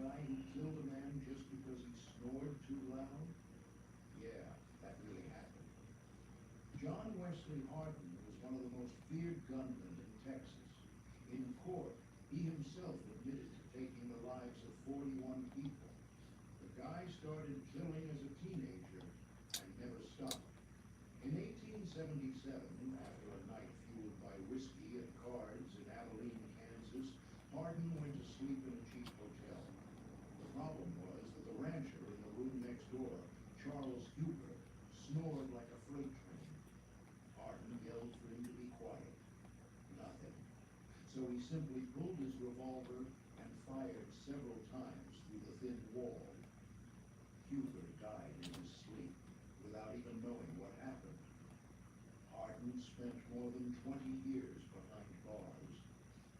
guy who killed a man just because he snored too loud? Yeah, that really happened. John Wesley Hardin was one of the most feared gunmen in Texas. In court, he himself admitted to taking the lives of 41 people. The guy started killing as a teenager and never stopped. In 1877, after a night fueled by whiskey and cards in Abilene, Kansas, Hardin went to sleep in a cheap hotel. The problem was that the rancher in the room next door, Charles Huber, snored like a freight train. Hardin yelled for him to be quiet. Nothing. So he simply pulled his revolver and fired several times through the thin wall. Huber died in his sleep without even knowing what happened. Hardin spent more than 20 years behind bars.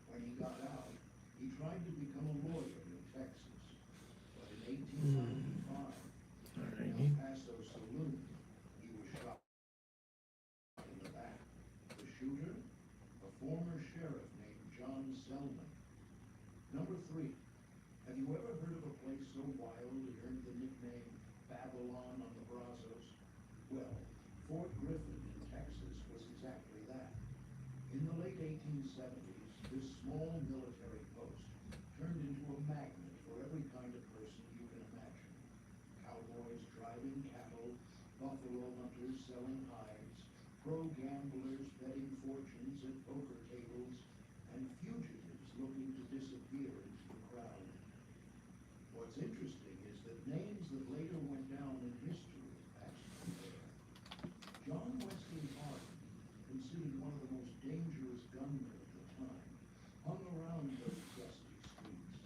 When he got out, he tried to become a lawyer in Texas. But in 1895, in El Paso saloon, he was shot in the back. The shooter? A former sheriff named John Selman. Number 3. Have you ever heard of a place so wild it earned the nickname Babylon on the Brazos? Well, Fort Griffin in Texas was exactly that. In the late 1870s, this small military post turned into a magnet for every kind of person you can imagine. Cowboys driving cattle, buffalo hunters selling hides, pro gamblers betting fortunes at poker tables, and fugitives looking to disappear into the crowd. What's interesting is that names that later went down in history passed through there. John Wesley Hardin, considered one of the most dangerous gunmen of the time, hung around those dusty streets.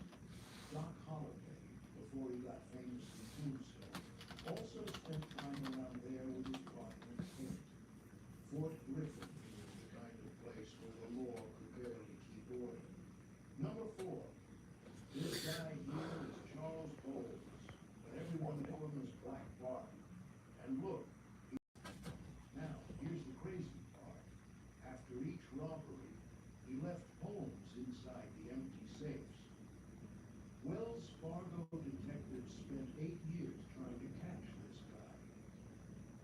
Doc Holliday, before he got famous in Tombstone, also spent time around there with his partner Kate. Fort Griffin was the kind of place where the law could barely keep order. Number 4. This guy here is Charles Bowles, but everyone knew him as Black Bart. And look, now, here's the crazy part. After each robbery, he left poems inside the empty safes. Wells Fargo detectives spent 8 years trying to catch this guy.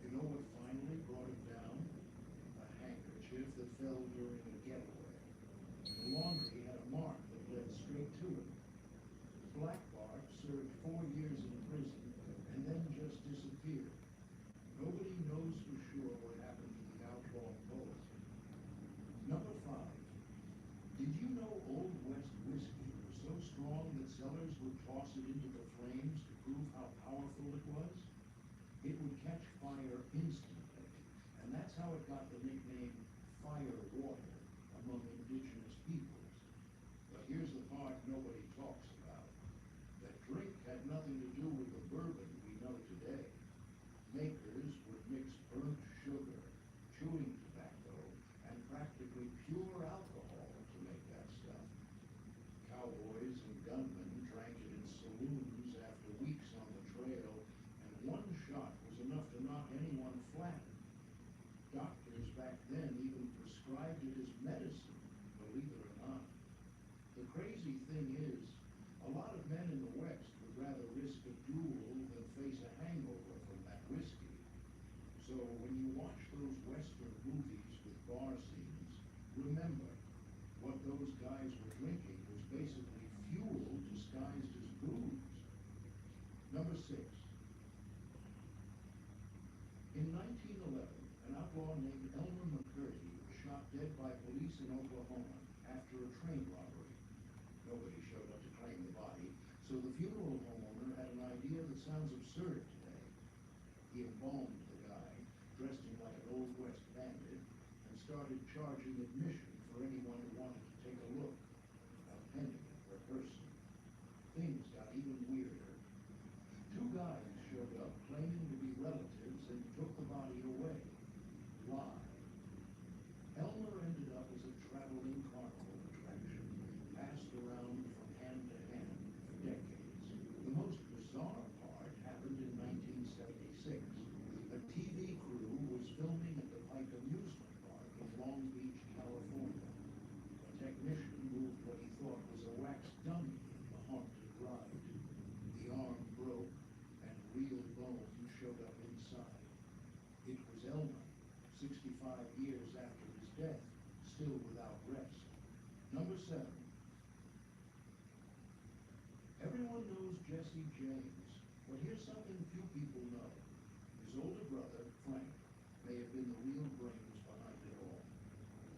You know what finally brought him down? A handkerchief that fell during a getaway. The laundry had a mark that led straight to him. Black Bart served 4 years in prison and then just disappeared. Nobody knows for sure what happened to the outlaw poet. Number 5. Did you know Old West whiskey was so strong that sellers would toss it into the flames to prove how powerful it was? It would catch fire instantly, and that's how it got the nickname fire water among indigenous peoples. But here's the part nobody talks about. The drink had nothing to do with the bourbon we know today. Makers would mix burnt sugar, chewing tobacco, and practically pure alcohol to make that stuff. Cowboys and gunmen drank it in saloons after weeks on the trail, and one shot was enough to knock anyone flat. Doctors back then even prescribed it as medicine, believe it or not. The crazy thing is, a lot of men in the West would rather risk a duel than face a hangover from that whiskey. So when you watch those Western movies with bar scenes, remember, what those guys were drinking was basically fuel disguised as booze. Number 6. In 1911, an outlaw named Elmer McCurdy was shot dead by police in Oklahoma after a train robbery. Nobody showed up to claim the body, so the funeral homeowner had an idea that sounds absurd today. He embalmed the guy, dressed him like an Old West bandit, and started charging admission for anyone who wanted to take a look. A penny per person. Things got even weirder. 2 guys showed up claiming to be relatives and took the body away. Why? Elmer ended up as a traveling carnival attraction, passed around from hand to hand for decades. The most bizarre part happened in 1976. A TV crew was filming at the Pike Amusement Park in Long Beach, California. A technician moved what he thought was a wax dummy in the haunted ride. still without rest. Number 7. Everyone knows Jesse James, but here's something few people know. His older brother, Frank, may have been the real brains behind it all.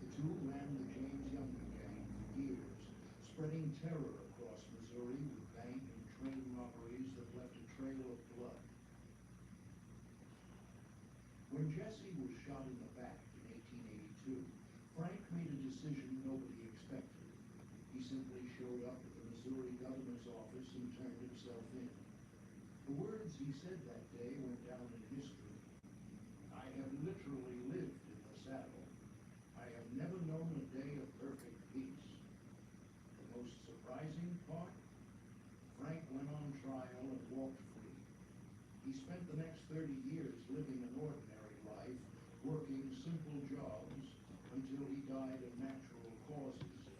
The two ran the James Younger gang for years, spreading terror across Missouri with bank and train robberies that left a trail of blood. When Jesse was shot in the back in 1882, Frank made a decision nobody expected. He simply showed up at the Missouri governor's office and turned himself in. The words he said that day went down in history. I have literally lived in the saddle. I have never known a day of perfect peace. The most surprising part? Frank went on trial and walked free. He spent the next 30 years living an ordinary life, working simple jobs, until he died of natural causes in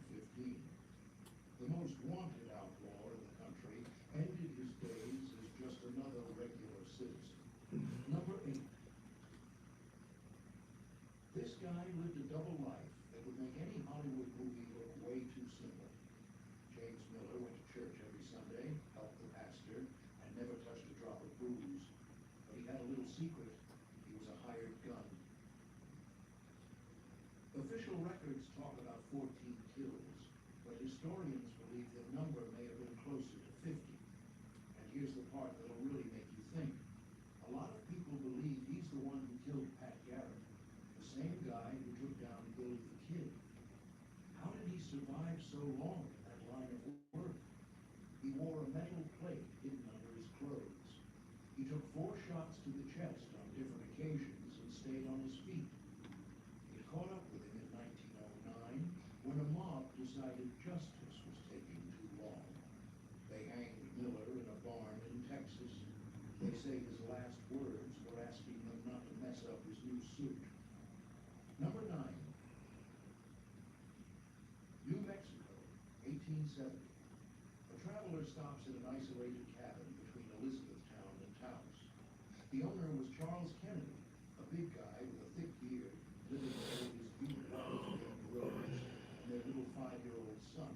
1915. The most wanted outlaw in the country ended his days as just another regular citizen. Number 8. This guy lived a double life that would make any Hollywood movie look way too simple. James Miller went to church every Sunday, helped the pastor, and never touched a drop of booze. But he had a little secret. He was a hired gun. Official records talk about 14 kills, but historians believe the number may have been closer to 50. And here's the part that'll really make you think. A lot of people believe he's the one who killed Pat Garrett, the same guy who took down Billy the Kid. How did he survive so long in that line of work? He wore a metal plate hidden under his clothes. He took 4 shots to the chest on different occasions and stayed on his feet. It caught up with him in 1909 when a mob decided justice was taking too long. They hanged Miller in a barn in Texas. They say his last words were asking them not to mess up his new suit. Number 9. New Mexico, 1870. A traveler stops at an isolated cabin between Elizabethtown and Taos. The owner was Charles Kennedy, a big guy with a thick beard, living there with his beautiful wife, Rose, and their little 5-year-old son.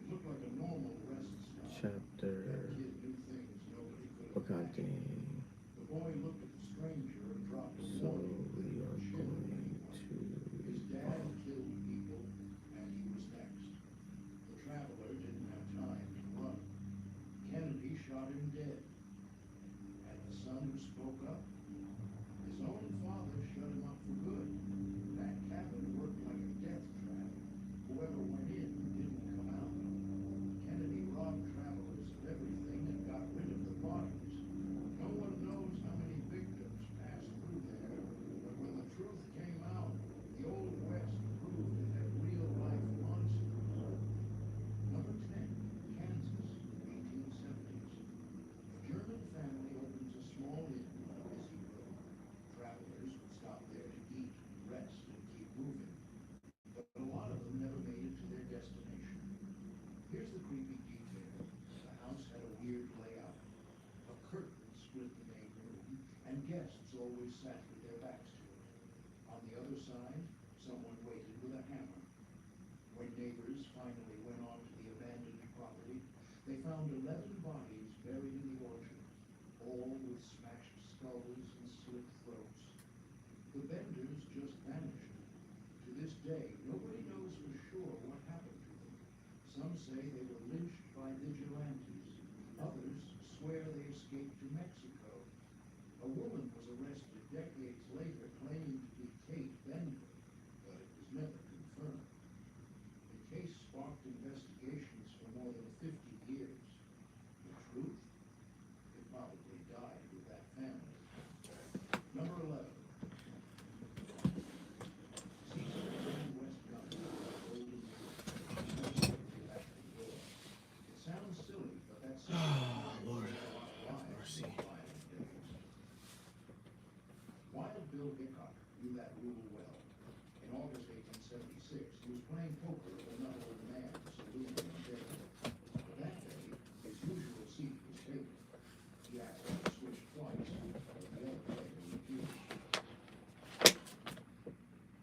He looked like a normal rest stop. Chapter. That kid knew things nobody could Book out imagine. game. The boy looked at the stranger and dropped a So warning that we he are would shiver going anyone. to. His dad killed people, and he was next. The traveler didn't have time to run. Kennedy shot him dead. And the son who spoke up? His own father shut him up for good. That cabin worked like a death trap. Whoever went in didn't come out. Kennedy robbed travelers of everything and got rid of the bodies. No one knows how many victims passed through there, but when the truth came out, the Old West proved it had real-life monsters. Number 10, Kansas, 1870s. A German family opens a small inn on a busy road. Travelers would stop there to eat, rest, and keep moving. But a lot of them never made it to their destination. Here's the creepy detail. The house had a weird layout. A curtain split the main room, and guests always sat with their backs to it. On the other side, someone waited with a hammer. When neighbors finally went on to the abandoned property, they found 11 bodies buried in the orchard, all with smashed skulls and slit throats. The Benders just vanished. To this day, nobody knows for sure what happened to them. Some say they were lynched by vigilantes. Others swear they escaped to Mexico. A woman was arrested decades later claiming to be Kate Bender, but it was never confirmed. The case sparked investigations for more than 50 years. The truth? It probably died with that family. Number 11. Caesar Grand West Gun, Golden Gate. Back to the door. It sounds silly, but that's Lord, have mercy. Wild Bill Hickok knew that rule well. In August 1876, he was playing poker with another old man, saloon in Denver. But that day, his usual seat was taken. He asked him to switch twice, but the other player refused.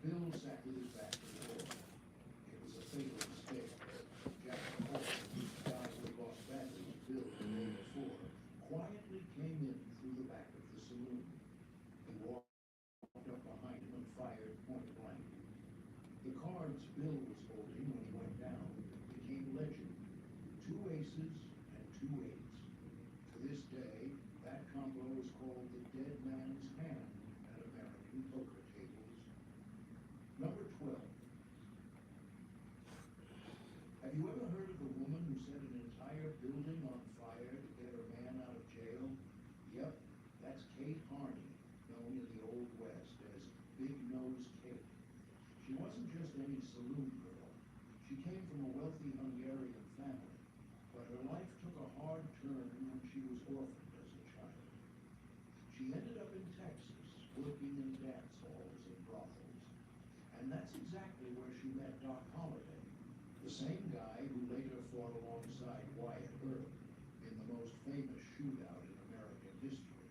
Bill sat with his back to the wall. It was a fatal mistake. Jack Paul, whose guy who lost badly was Bill the day before, quietly came in through the back of the saloon. He walked up behind him and fired point blank. The cards Bill was holding when he went down became legend. 2 aces and 2 eights. To this day, that combo is called the dead man's hand at American poker tables. Number 12. Have you ever heard of the woman who set an entire building on fire to get her man out of jail? Yep, that's Kate Harney, known in the Old West as Big Nose Kate. She wasn't just any saloon girl. She came from a wealthy Hungarian family, but her life took a hard turn when she was orphaned as a child. She ended up in Texas, working in dance halls and brothels. And that's exactly where she met Doc Holliday, the same guy who later fought alongside Wyatt Earp in the most famous shootout in American history.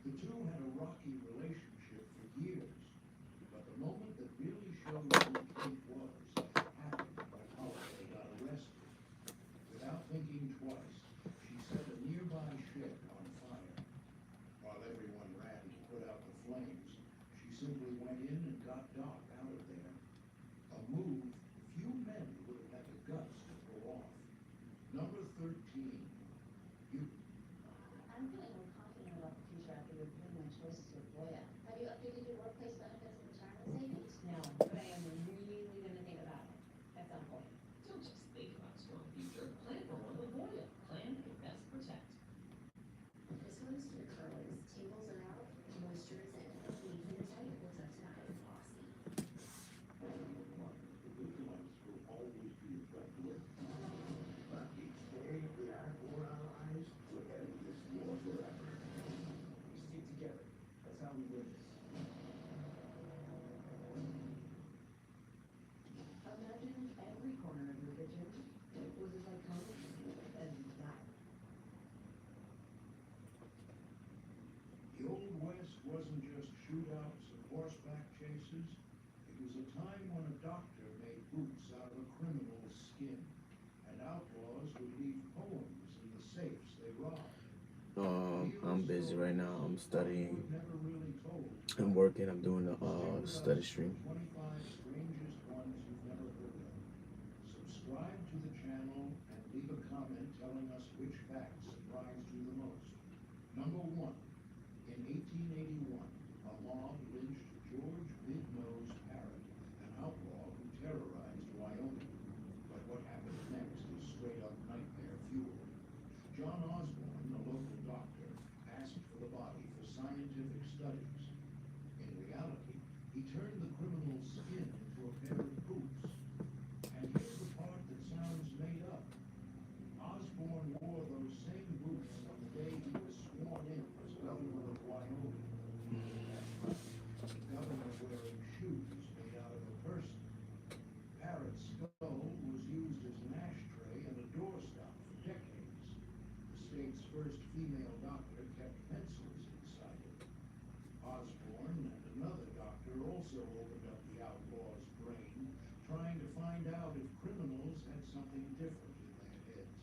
The two had a rocky relationship for years, but the moment that really showed who Kate was happened when Holliday got arrested. Without thinking twice, she set a nearby shed on fire. While everyone ran to put out the flames, she simply went in and got Doc out of there. A move few men would have had the guts to pull off. Number 13. You. I'm feeling more confident about the future after reviewing my choices with Voya. Have you updated your workplace benefits and retirement savings? No, but I am really going to think about it at some point. Don't just think about a strong future. Plan for one with Voya. Plan for best protect. This one's for the curlers. Tables are out, moisture is in. Sleep in the tight, looks up to nice, glossy. The good ones will always be effective. But each day we are for our eyes, look at this war forever. We stick together. That's how we win this. Imagine every corner of your kitchen was as iconic as that. The Old West wasn't just shootouts and horseback chases. It was a time when a doctor made boots out of a criminal's skin, and outlaws would leave poems in the safes they robbed. I'm busy right now. I'm studying. Never really told. I'm working. I'm doing a study stream. 25 strangest ones you've never heard of. Subscribe to the channel and leave a comment telling us which facts surprised you the most. Number 1. In 1881, a mob lynched George Big Nose Parrott, an outlaw who terrorized Wyoming. But what happened next is straight up nightmare fuel. John Osborne, a local doctor, asked for the body for scientific studies. In reality, he turned the criminal's skin into a pair of boots. And here's the part that sounds made up. Osborne wore those same boots on the day he was sworn in as governor of Wyoming. That's right, the governor wearing shoes made out of a person. Parrot's skull was used as an ashtray and a doorstop for decades. The state's first female doctor kept pencils inside it. Osborne and another doctor also opened up the outlaw's brain, trying to find out if criminals had something different in their heads.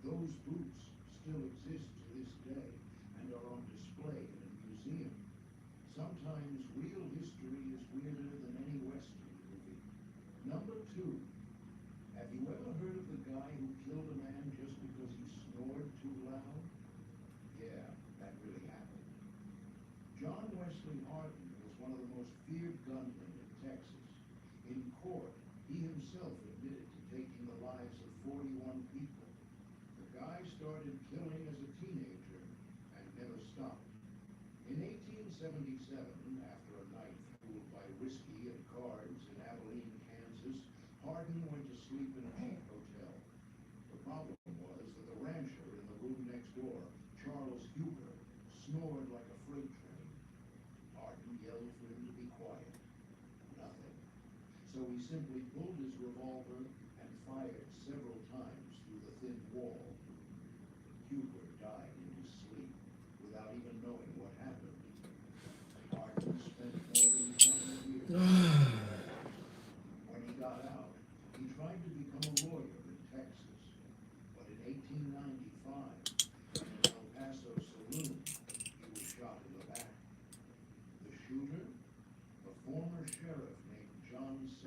Those boots still exist to this day and are on display in a museum. Sometimes real history is weirder than any Western movie. Number 2. Have you ever heard of the guy who killed a man just because he snored too loud? Yeah, that really happened. John Wesley Hardin was one of the most feared gunmen in Texas. In court, he himself admitted to taking the lives of 41 people. The guy started killing as a teenager and never stopped. In 1877, after a night fueled by whiskey and cards in Abilene, Kansas, Hardin went to sleep in a cheap hotel. The problem was that the rancher in the room next door, Charles Huber, snored like a freight train. Hardin yelled for him to be quiet. Nothing. So he simply pulled his revolver and fired several times through the thin wall. Huber died in his sleep without even knowing what happened. Hardin spent more than 20 years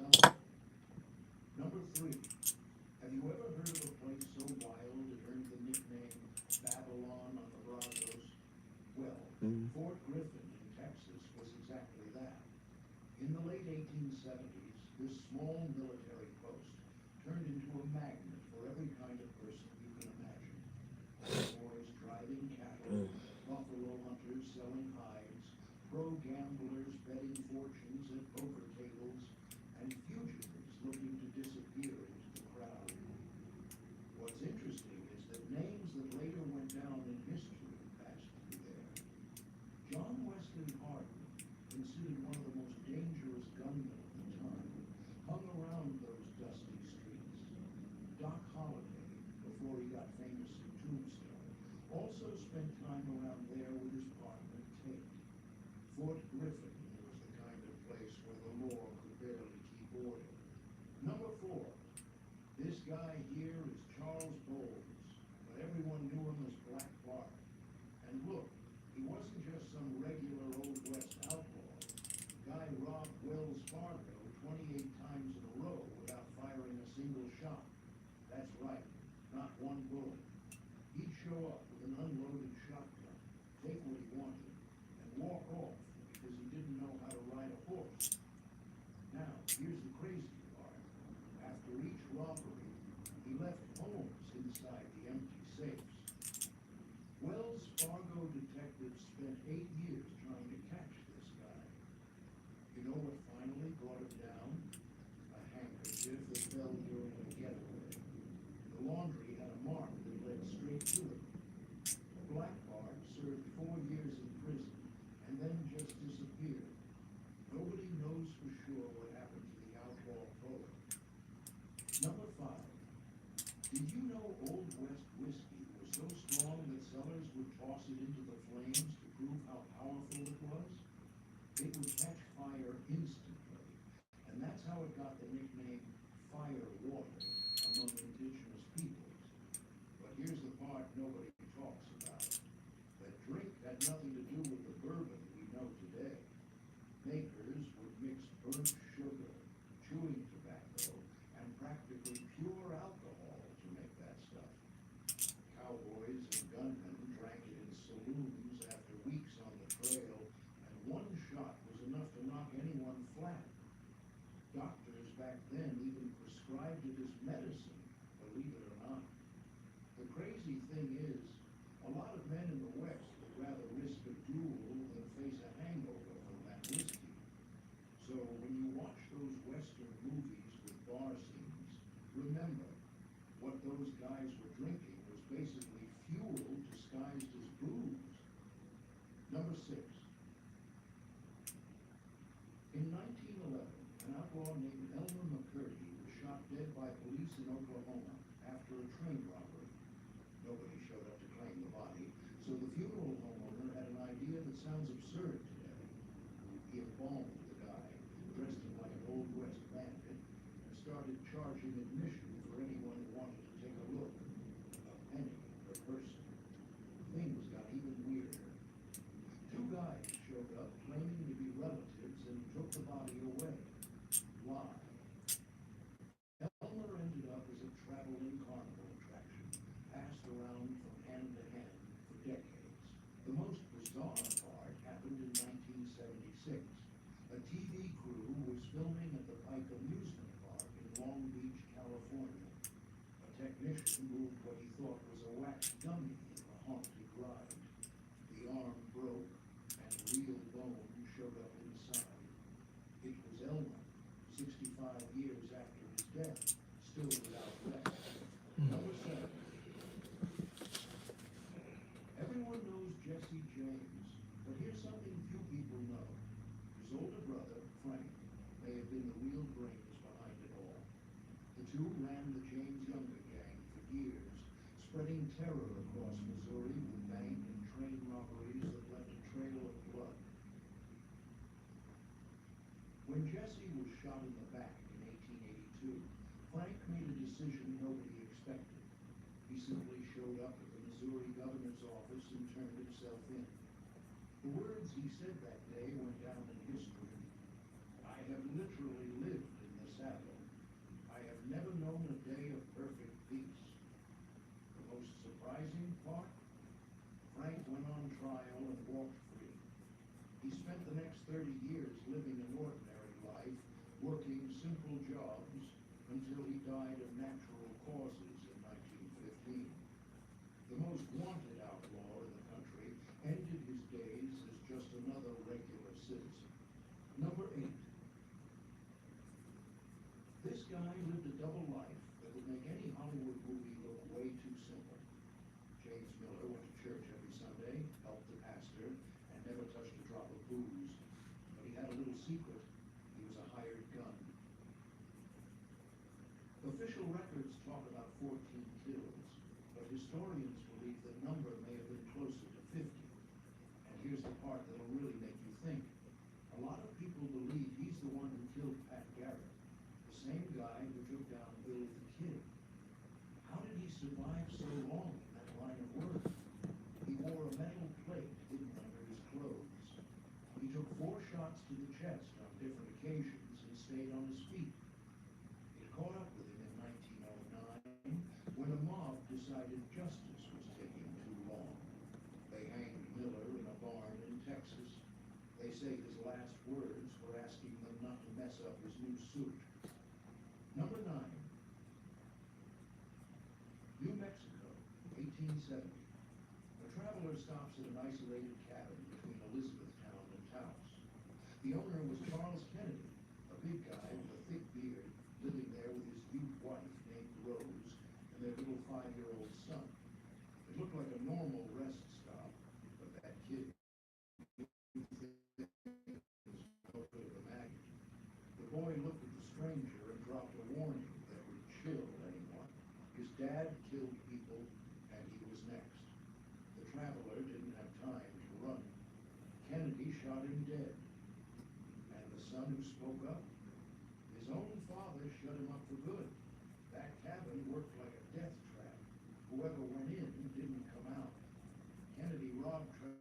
example. Number 3. Have you ever heard of a place so wild it earned the nickname Babylon on the Brazos? Well, Fort Griffin in Texas was exactly that. In the late 1870s, this small military post turned into a magnet for every kind of person you can imagine. Cowboys driving cattle, buffalo hunters selling hides, pro gamblers betting fortunes at poker tables, and fugitives looking to disappear into the crowd. What's interesting is that names that later went down in history passed through there. John Wesley Hardin, considered one of the most dangerous gunmen of the time, hung around those dusty streets. Doc Holliday, before he got famous in Tombstone, also spent time around there with his partner Tate. Fort Griffin was the kind of place where the law could barely keep order. Number 4. This guy here is Charles Bowles, but everyone knew him as Black Bart. And look, he wasn't just some regular Old West outlaw. The guy robbed Wells Fargo 28 times in a row without firing a single shot. That's right, not one bullet. He'd show up with an unloaded shotgun, take what he wanted, and walk off because he didn't know how to ride a horse. Now, here's the crazy part. After each robbery, he left homes inside the empty safes. Wells Fargo detectives spent 8 years trying to catch this guy. You know what finally brought him down? A handkerchief that fell during a getaway. The laundry had a mark that led straight to him. Black Bart served 4 years in prison and then just disappeared. Nobody knows for sure what happened to the outlaw poet. Number 5. Did you know Old West whiskey was so strong that sellers would toss it into the flames to prove how powerful it was? It would catch fire instantly, and that's how it got the nickname fire water among indigenous peoples. But here's the part nobody talks about. The drink had nothing to do with the bourbon we know today. Makers would mix burnt sugar, chewing tobacco, and practically pure alcohol to make that stuff. Cowboys and gunmen drank it in saloons after weeks on the trail, and one shot was enough to knock anyone flat. Doctors back then even prescribed it as medicine, believe it or not. The crazy thing is, a lot of men in the West would rather risk a duel than face a hangover from that whiskey. So when you watch those Western movies with bar scenes, remember, what those guys were drinking was basically fuel disguised as booze. Number 6. In 1911, an outlaw named Elmer McCurdy was shot dead by police in Oklahoma after a train robbery. Nobody showed up to claim the body, so the funeral homeowner had an idea that sounds absurd today. He embalmed the guy, dressed him like an Old West bandit, and started charging admission for anyone who wanted to take a look. A penny per person. Things got even weirder. 2 guys showed up claiming to be relatives and took the body away. Why? Elmer ended up as a traveling carnival attraction, passed around from hand to hand for decades. The most bizarre part happened in 1976. A TV crew was filming at the Pike Amusement Park in Long Beach, California. A technician moved what he thought was a wax dummy in the haunted ride. The arm broke, and real bone showed up inside. It was Elmer, 65 years after his death, still without rest. Number 7. Everyone knows Jesse James, but here's something few people know. His older brother, Frank, may have been the real brains behind it all. The two ran the James Younger gang for years, spreading terror across Missouri with bank and train robberies that left a trail of blood. When Jesse was shot in the back in 1882, Frank made a decision nobody expected. He simply showed up at the Missouri governor's office and turned himself in. The words he said that day went down in history. I have literally lived in the 30 years living an ordinary life, working simple jobs, until he died of natural causes in 1915. The most wanted outlaw in the country ended his days as just another regular citizen. Number 8. This guy lived a double life that would make any Hollywood movie look way too simple. James Miller went to church every Sunday, helped the pastor, and never touched a drop of booze. But he had a little secret. He was a hired gun. Official records talk about 14 kills, but historians believe the number may have been closer to 50. And here's the part that'll really make you think. A lot of people believe he's the one who killed Pat Garrett, the same guy who took down Bill the Kid. How did he survive so long in that line of work? He wore a metal plate hidden under his clothes. He took 4 shots to the chest on different occasions and stayed on his feet. It caught up with him in 1909 when a mob decided justice was taking too long. They hanged Miller in a barn in Texas. They say his last words were asking them not to mess up his new suit. Number 9. New Mexico, 1870. A traveler stops at an isolated cabin between Elizabethtown and Taos. The owner was Charles Kennedy, a big guy with a thick beard, living there with his cute wife named Rose and their little 5-year-old son. It looked like a normal rest stop, but that kid no good of a maggot. The boy looked at the stranger and dropped a warning that would chill anyone. His dad killed people, and he was next. The traveler didn't have time to run. Kennedy shot him dead. And the son who spoke up? His own father shut him up for good. That cabin worked like a death trap. Whoever went in didn't come out. Kennedy robbed travelers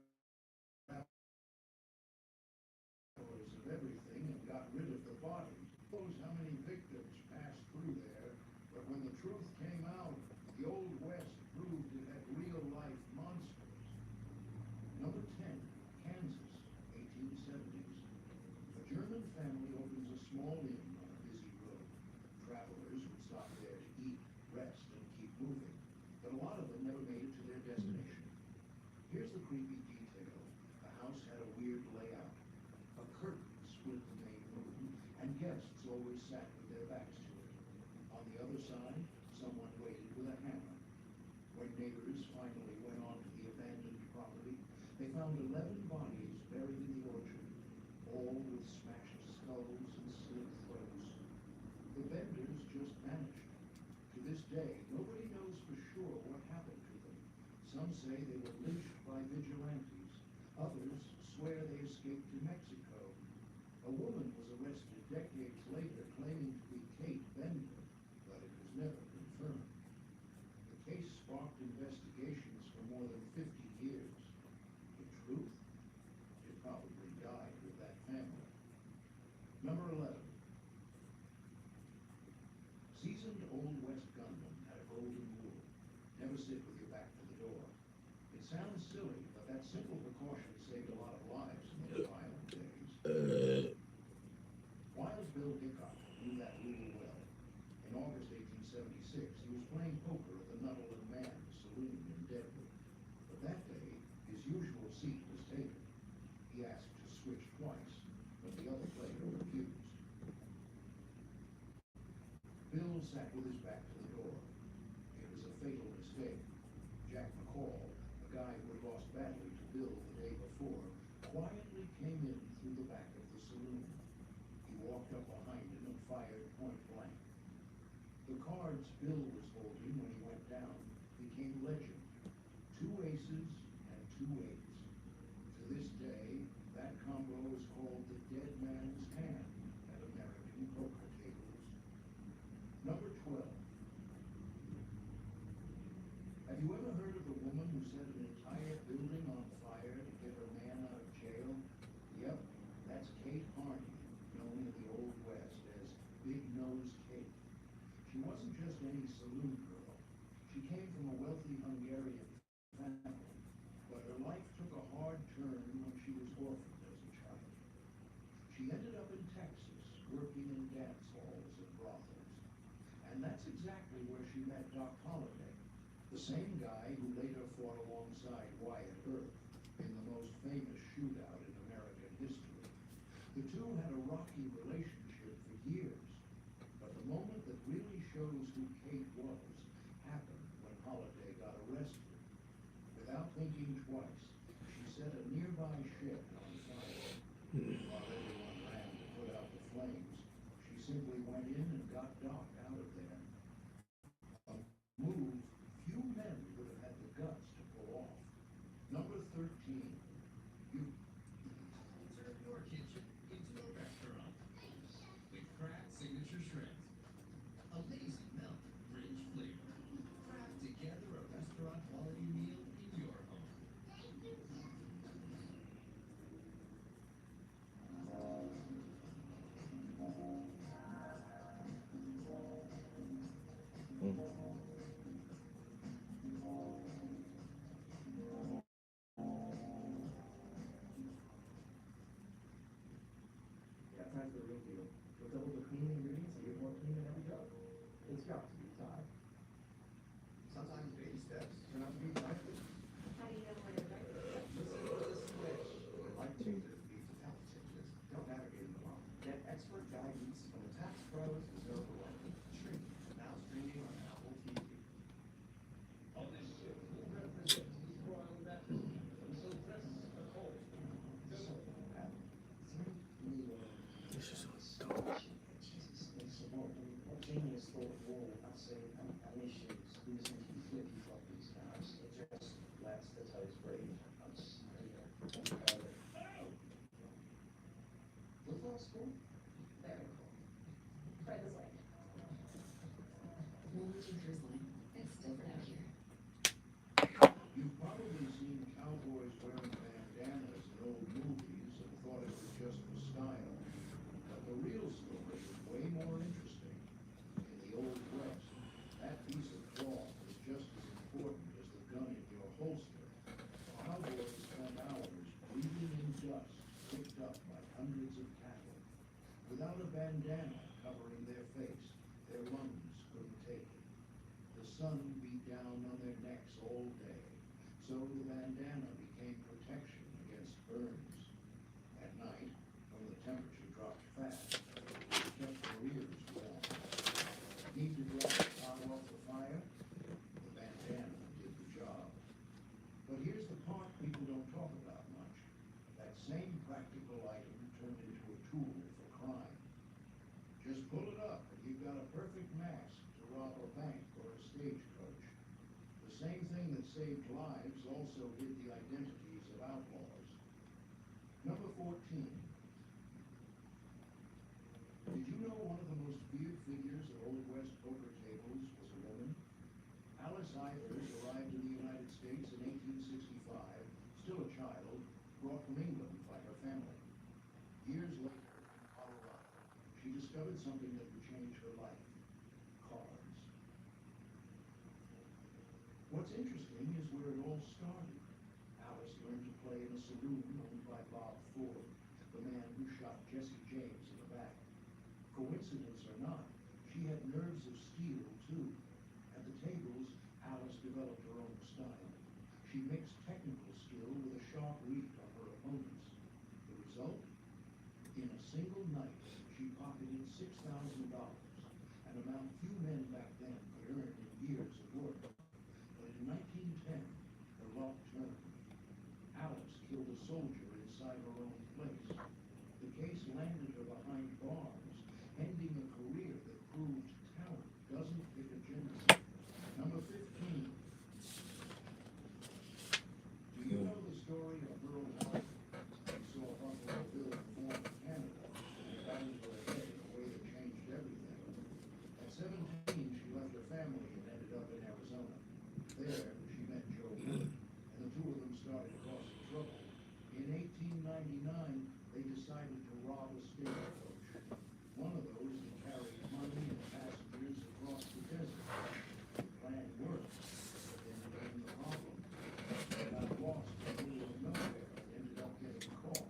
of everything and got rid of the bodies. Who knows how many victims passed through there, but when the truth came out, the Old West proved it had real-life monsters. Number 10, Kansas, 1870s. A German family opens a small inn on a busy road. Travelers would stop there to eat, rest, and keep moving, but a lot of them never made it to their destination. Here's the creepy detail. The house had a weird layout. A curtain split the main room, and guests always sat with their backs to it. On the other side, someone waited with a hammer. When neighbors finally went on to the abandoned property, they found 11 bodies buried in the orchard, all with smashed skulls and slit throats. The vendors just vanished. To this day, nobody knows for sure what happened to them. Some say they were lynched by vigilantes. Others swear they escaped to Mexico. A woman was arrested decades later claiming to be Kate Bender, but it was never confirmed. The case sparked investigations for more than 50 years. The truth? It probably died with that family. Number 11. Seasoned Old West gunmen had a golden rule. Never sit with your back to the door. It sounds silly, but that simple precaution saved a lot of lives in those violent days. Wild Bill Hickok knew that rule well. In August 1876, he was playing poker at the Nuttall and Mann saloon in Deadwood. But that day, his usual seat was taken. He asked to switch twice, but the other player refused. Bill sat with his back to the door. It was a fatal mistake. Jack McCall, a guy who had lost badly to Bill the day before, quietly came in through the back of the saloon. He walked up behind him and fired point blank. The cards Bill was holding when he went down became legend. 2 aces and 2 eights. To this day, that combo is called the dead man's hand at American poker tables. Number 12. Have you ever heard of the woman who set an entire building on fire to get her man out of jail? Yep, that's Kate Harney, known in the Old West as Big Nose Kate. She wasn't just any saloon girl. She came from a wealthy Hungarian family, but her life took a hard turn when she was orphaned as a child. That's exactly where she met Doc Holliday, the same guy who later fought alongside Wyatt Earp in the most famous shootout in American history. The two had a rocky relationship for years, but the moment that really shows who Kate was happened when Holliday got arrested. Without thinking twice, she set a nearby shed on fire. While everyone ran to put out the flames, she simply went in and got Doc out of there. A move few men would have had the guts to pull off. Number 13. You Turn your kitchen into a restaurant with Kraft Signature Shreds. Amazing melt, rich flavor. Craft together a restaurant quality meal in your home. Yeah, time's the real deal. With double the clean ingredients, you get more clean in every job. It's got to be Tide. Sometimes baby steps turn out to be giant leaps. How do you know when it's right? Listen to the switch. Life changes lead to talent changes. Don't navigate them alone. Get expert guidance from the tax pros deserve the right. Stream. Now streaming on Apple TV. On this ship, we represent these royal baptisms. And so dress a cold. So, This is so dope. Jesus, it's a what genius thought of all I've seen and issues. We just need to be flippy floppies now. It just lets the toes breathe. I'm just, Football school? Very cool. Try this way. Well, what's your first line? It's different out here. You've probably seen cowboys wearing bandanas in old movies and thought it was just for style. But the real story is way more interesting. In the Old West, that piece of cloth was just as important as the gun in your holster. Cowboys spent hours breathing in dust picked up by hundreds of cattle. Without a bandana covering their face, their lungs couldn't take it. The sun beat down on their necks all day, so the bandana became protection against burns. At night, when the temperature dropped fast, it kept their ears warm. Need to drop the pot off the fire? The bandana did the job. But here's the part people don't talk about much. That same practical item turned into a tool for crime. Just pull it up and you've got a perfect mask to rob a bank or a stagecoach. The same thing that saved lives also hid the identities of outlaws. Number 14. Did you know one of the most feared figures at Old West poker tables was a woman? Alice Ivers arrived in the United States in 1865, still a child, brought from England by her family. Years later, in Colorado, she discovered something that would change her life: cards. What's interesting is where it all started. Alice learned to play in a saloon owned by Bob Ford, the man who shot Jesse James in the back. Coincidence or not, she had nerves of steel too. At the tables, Alice developed her own style. She mixed technical skill with a sharp read on her opponents. The result? In a single night, she pocketed $6,000, an amount few men back then could earn in years of work. But in 1910, her luck turned. Alice killed a soldier inside her own place. The case landed her behind bars, ending a career that proved talent doesn't pick a genocide. Number 15. Do you know the story of Merle Harper? He saw Buffalo Bill perform in Canada and got into her head in a way that changed everything. At 17, she left her family and ended up in Arizona. There, she met Joe Wood, and the two of them started causing trouble. In 1899, they decided to rob a stagecoach. One of those that carried money and passengers across the desert. The plan worked, but then came the problem. They got lost in the middle of nowhere and ended up getting caught.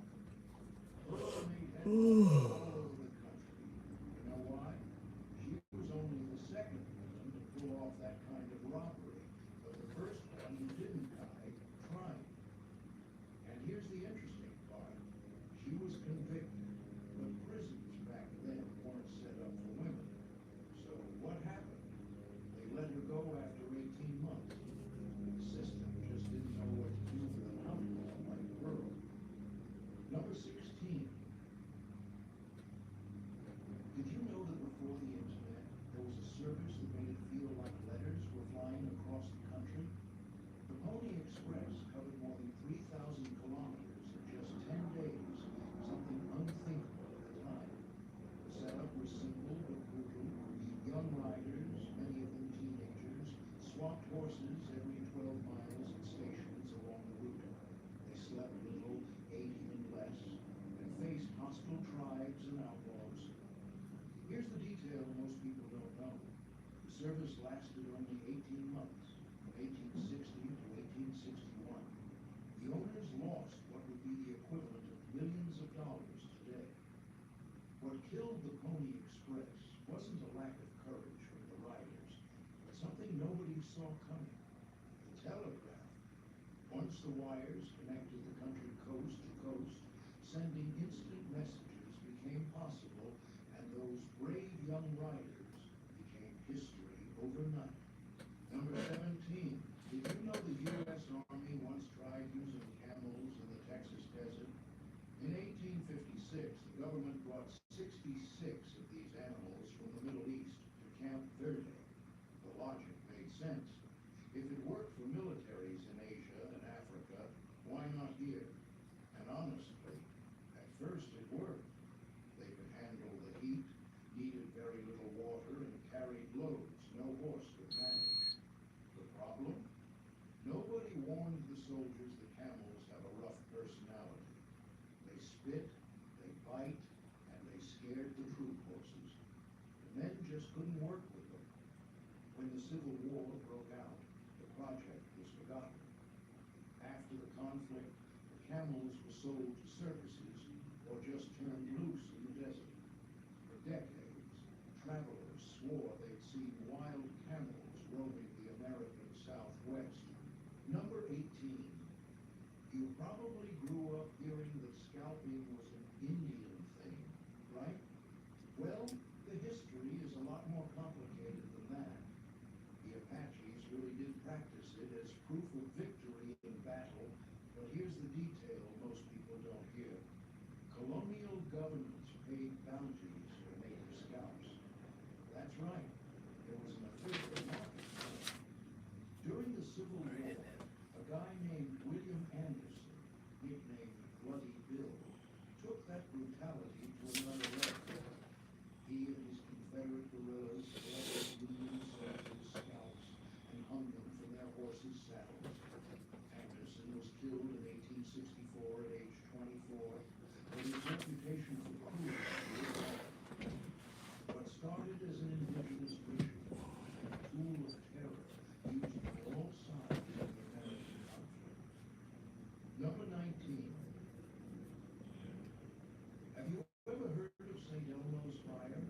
Earl made headlines all over the country. You know why? She was only the second walked horses every 12 miles at stations along the route. They slept little, ate even less, and faced hostile tribes and outlaws. Here's the detail most people don't know. The service lasted only 18 months, from 1860 to 1861. The owners lost what would be the equivalent of millions of dollars today. What killed the Pony Express wasn't a lack of courage from the riders, but something nobody saw coming. The telegraph. Once the wires connected the country coast to coast, sending instant messages became possible, and those brave young riders became history overnight. Number 17. Did you know the U.S. Army once tried using camels in the Texas desert? In 1856, the government brought 66 of these animals from the Middle East to Camp Verde. The logic made sense. If it worked for militaries in Asia and Africa, why not here? And honestly, at first it worked. They could handle the heat, needed very little water, and carried loads no horse could manage. The problem? Nobody warned the soldiers that camels have a rough personality. They spit, they bite, and they scared the troop horses. The men just couldn't work with them. When the Civil War broke out, the project was forgotten. After the conflict, the camels were sold to circuses or just turned loose in the desert. For decades, travelers swore they'd seen wild camels roaming the American Southwest. Number 18. You probably grew up hearing that scalping was an Indian thing, right? Well, the history is a lot more complicated than that. The Apaches really did practice it as proof of victory in battle, but here's the detail most people don't hear. Colonial governments paid bounties for native scalps. That's right. There was an official market for it. During the Civil War, a guy named William Anderson, nicknamed Bloody Bill, took that brutality to another level. He and his Confederate guerrillas collected Union soldiers' scalps and hung them from their horses' saddles. Anderson was killed in 1864 at age 24, but his reputation for cruelty lived on. What started as an indigenous ritual, a tool of terror used by all sides of the American conflict. Number 19. Have you ever heard of St. Elmo's fire?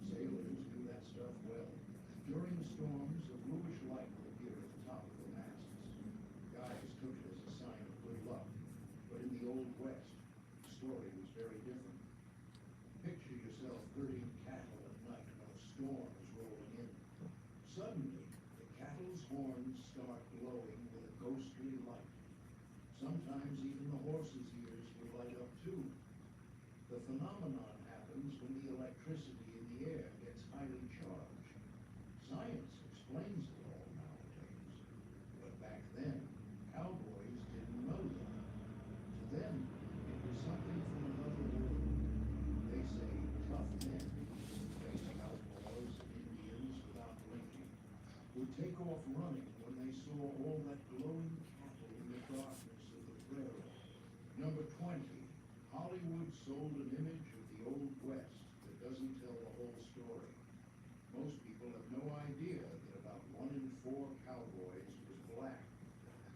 Sailors knew that stuff well. During storms, a bluish light would appear at the top of the masts. Guys took it as a sign of good luck. But in the Old West, the story was very different. Picture yourself herding cattle at night when a storm is rolling in. Suddenly, the cattle's horns start glowing with a ghostly light. Sometimes even the horse's ears will light up too. The phenomenon happens when the electricity in the air gets highly charged. Science explains it all nowadays. But back then, cowboys didn't know that. To them, it was something from another world. They say tough men, facing outlaws and Indians without blinking, would take off running when they saw all that glowing cattle in the darkness of the prairie. Number 20. Hollywood sold an image of the Old West that doesn't tell the whole story. Most people have no idea that about 1 in 4 cowboys was black.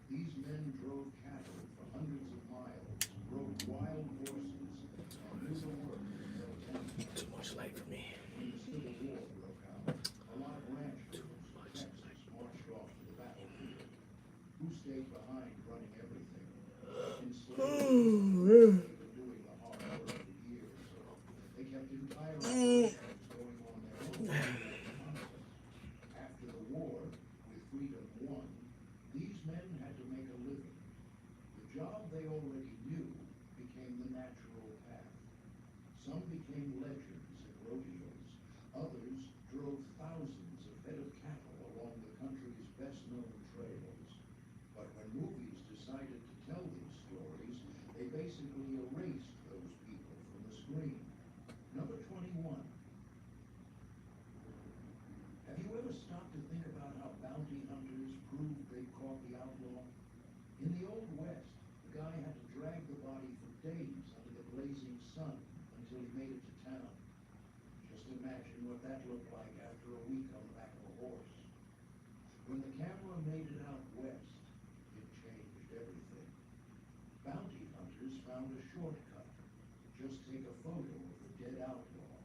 These men drove cattle for hundreds of miles, rode wild horses, and knew the work of those animals. Too much light for me. When the Civil War broke out, a lot of ranchers from Texas marched off to the battlefield. Who stayed behind running everything? Enslaved. Doing the hard work for years. They kept entire operations going on their own. After the war, with freedom won, these men had to make a living. The job they already knew became the natural path. Some became legends at rodeos. Others drove thousands of head of cattle along the country's best-known trails. But when movies decided to tell these stories, they basically erased those people from the screen. Number 21. Have you ever stopped to think about how bounty hunters prove they caught the outlaw? In the Old West, the guy had to drag the body for days under the blazing sun until he made it to town. Just imagine what that looked like after a week on the back of a horse. When the camera made it out west, it changed everything. Bounty hunters found a shortcut. Just take a photo of the dead outlaw.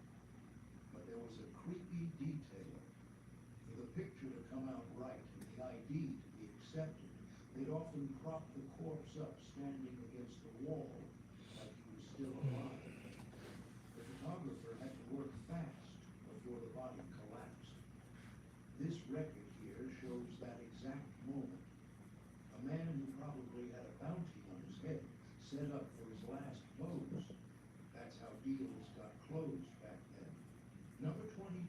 But there was a creepy detail. For the picture to come out right and the ID to be accepted, they'd often prop the corpse up standing against the wall like he was still alive. The photographer had to work fast before the body collapsed. This record here shows that exact moment. A man who probably had a bounty on his head set up for his last pose. That's how deals got closed back then. Number 22.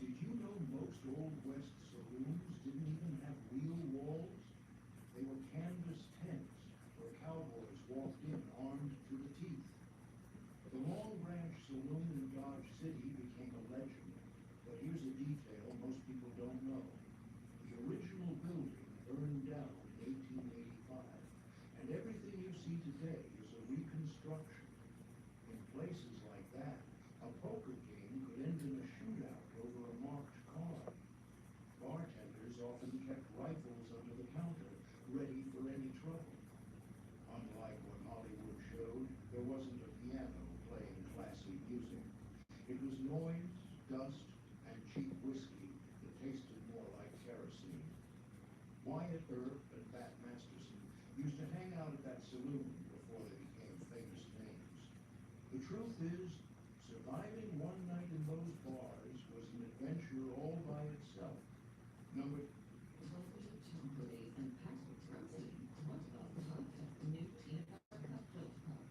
Did you know most Old West saloons didn't even have real walls? They were canvas tents where cowboys walked in armed to the teeth. The Long Branch Saloon in Dodge City became a legend, but here's a detail most people don't know. The original building burned down in 1885, and everything you see today is a reconstruction. In places like that, a poker game could end in a shootout over a marked card. Bartenders often kept rifles under the counter, ready for any trouble. Unlike what Hollywood showed, there wasn't a piano playing classy music. It was noise, dust, and cheap whiskey that tasted more like kerosene. Wyatt Earp and Bat Masterson used to hang out at that saloon before they became famous names. The truth is, surviving one night in those bars was an adventure all by itself. Number Velvet chocolatey and packed with protein. What about the hot the new peanut butter cup filled cup?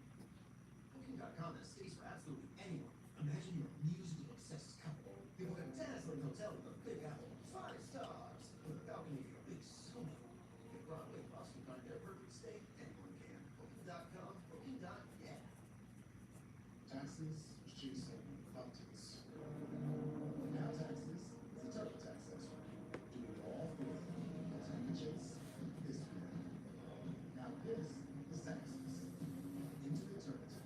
Booking.com has space for absolutely anyone. Imagine you're a musically obsessed couple. You book a dazzling hotel with a big apple, 5 stars, with a balcony for a big sofa. Get Broadway, Boston, find their perfect stay. Anyone can. Booking.com, booking.yeah. taxes, chasing mountains. Now taxes is a TurboTax expert. Do it all for you. Time to chase this year. Now this is taxes. Into the TurboTax.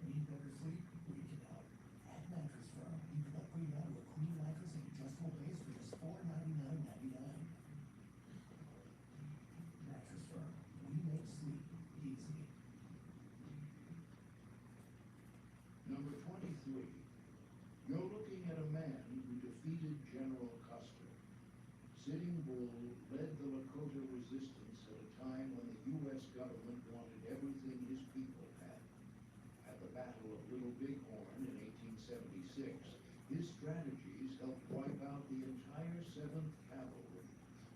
Need better sleep? We can help. At Mattress Firm, you can upgrade now to a queen mattress and adjustable base for just $499.99. Mattress Firm, we make sleep easy. Number 23. You're looking at a man who defeated General Custer. Sitting Bull led the Lakota resistance at a time when the U.S. government wanted everything his people had. At the Battle of Little Bighorn in 1876, his strategies helped wipe out the entire 7th Cavalry,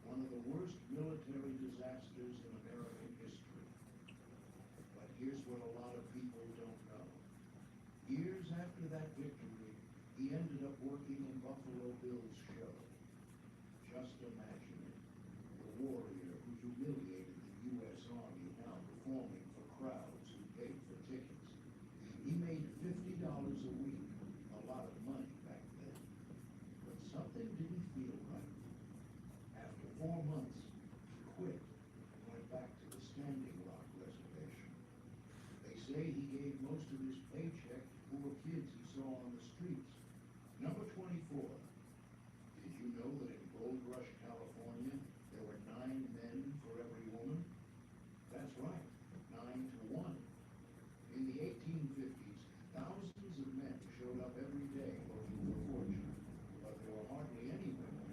one of the worst military disasters in American history. But here's what a lot of people don't know. Years after that victory, he ended up working in Buffalo Bill's show. Just imagine it. The warrior who humiliated the U.S. Army now performing for crowds who paid for tickets. He made $50 a week, a lot of money back then. But something didn't feel right. After 4 months, he quit and went back to the Standing Rock Reservation. They say he gave most of his paycheck to poor kids he saw on the streets. Number 24. Did you know that in Gold Rush, California, there were 9 men for every woman? That's right, 9 to 1. In the 1850s, thousands of men showed up every day looking for fortune, but there were hardly any women.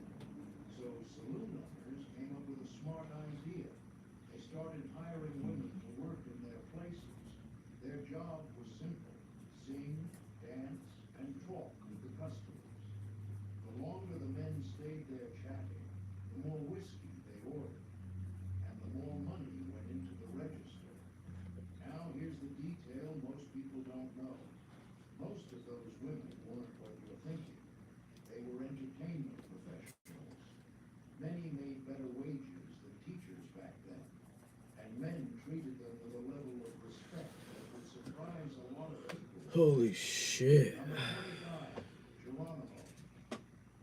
So saloon owners came up with a smart idea. They started hiring women to work in their places. Their job was simple: sing, dance, and talk with the customers. The longer the men stayed there chatting, the more whiskey they ordered, and the more money went into the register. Now here's the detail most people don't know. Most of those women weren't what you're thinking. They were entertainment professionals. Many made better wages than Holy shit. Number 25, Geronimo.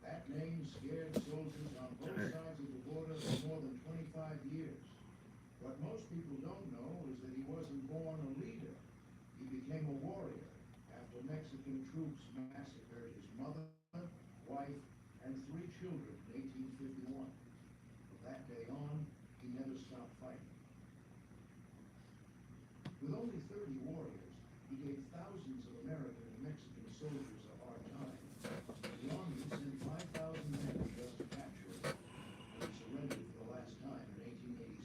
That name scared soldiers on both sides of the border for more than 25 years. What most people don't know is that he wasn't born a leader. He became a warrior after Mexican troops massacred his mother, wife, and 3 children in 1851. From that day on, he never stopped fighting. With only 30 warriors, he gave thousands of American and Mexican soldiers a hard time. The Army sent 5,000 men just to capture him. When he surrendered for the last time in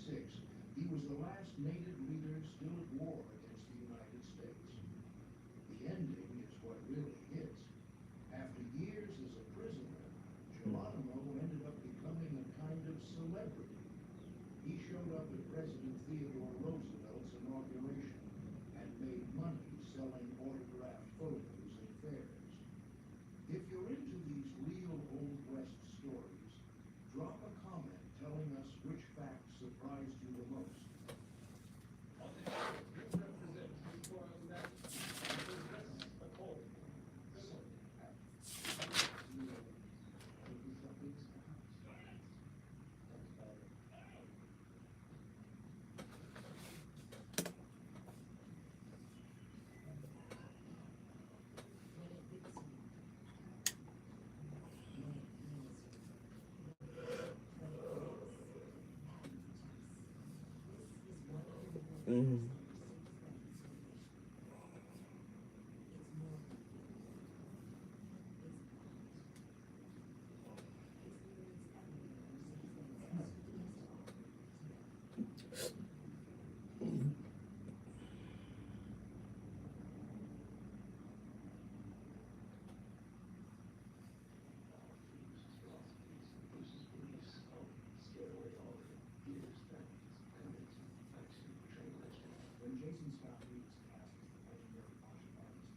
1886, he was the last native leader still at war against the United States. The ending is what really hits. After years as a prisoner, Geronimo ended up becoming a kind of celebrity. He showed up at President Theodore Roosevelt's inauguration and made money selling autographed photos at fairs. If you're into these real Old West stories, drop a comment telling us which fact surprised you the most. Mm. When Jason Scott Lee was cast as the legendary martial artist,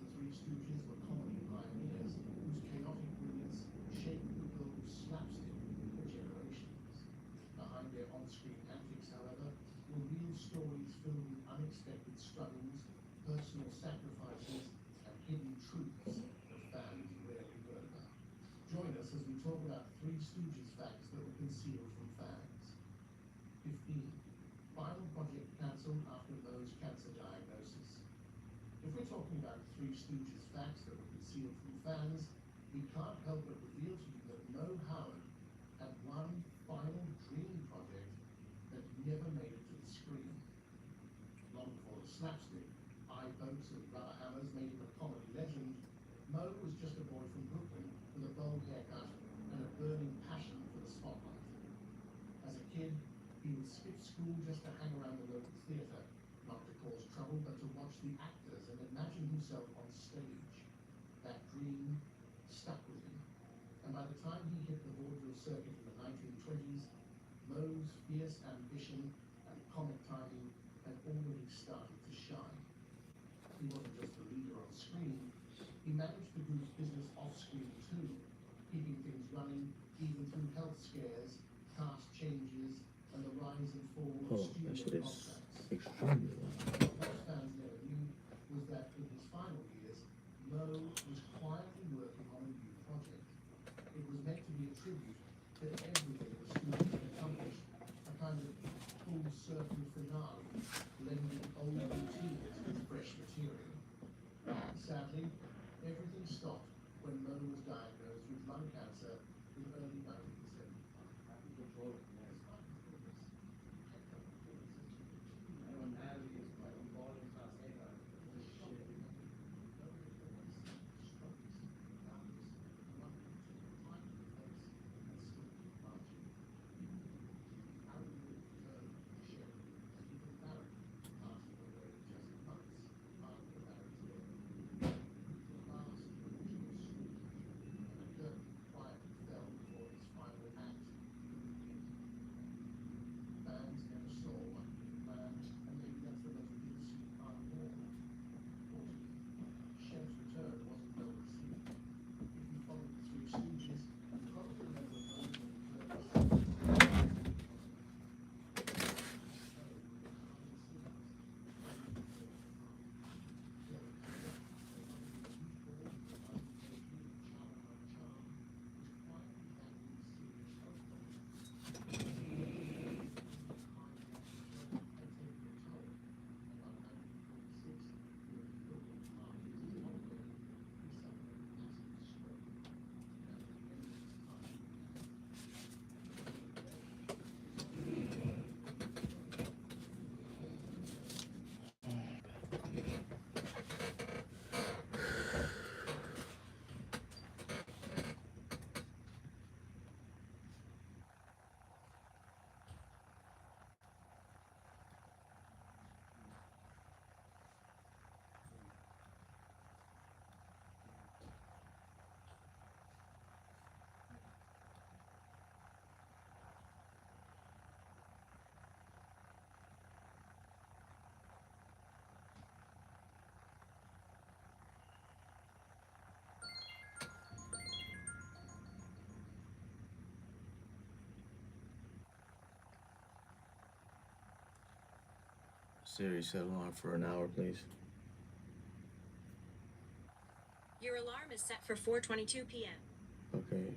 The Three Stooges were comedy pioneers whose chaotic brilliance shaped the world of slapstick for generations. Behind their on-screen antics, however, were real stories filled with unexpected struggles, personal sacrifices, and hidden truths that fans rarely heard about. Join us as we talk about Three Stooges facts that were concealed from fans. 15. Final project cancelled after Moe's cancer diagnosis. If we're talking about Three Stooges facts that were concealed from fans, we can't help but reveal to you that Moe Howard had one final dream project that never made it to the screen. Long before the slapstick, eye pokes and rubber hammers made him a comedy legend, Moe was just a boy from Brooklyn with a bold haircut and a burning passion for the spotlight. As a kid, he would skip school just to hang around the local theater, not to cause trouble, but to watch the actors and imagine himself on stage. That dream stuck with him. And by the time he hit the vaudeville circuit in the 1920s, Moe's fierce ambition and comic timing had already started to shine. He wasn't just the leader on screen, he managed the group's business off-screen too, keeping things running even through health scares, cast changes, and the rise and fall of Oh, that shit studio is contracts. extremely loud. What most fans never knew was that in his final years, Moe was quietly working on a new project. It was meant to be a tribute to everything the studio had accomplished, a kind of full circle finale, blending old routines with fresh material. Sadly, everything stopped when Moe was diagnosed with lung cancer in early 1970. Siri, set alarm for an hour, please. Your alarm is set for 4:22 p.m. Okay.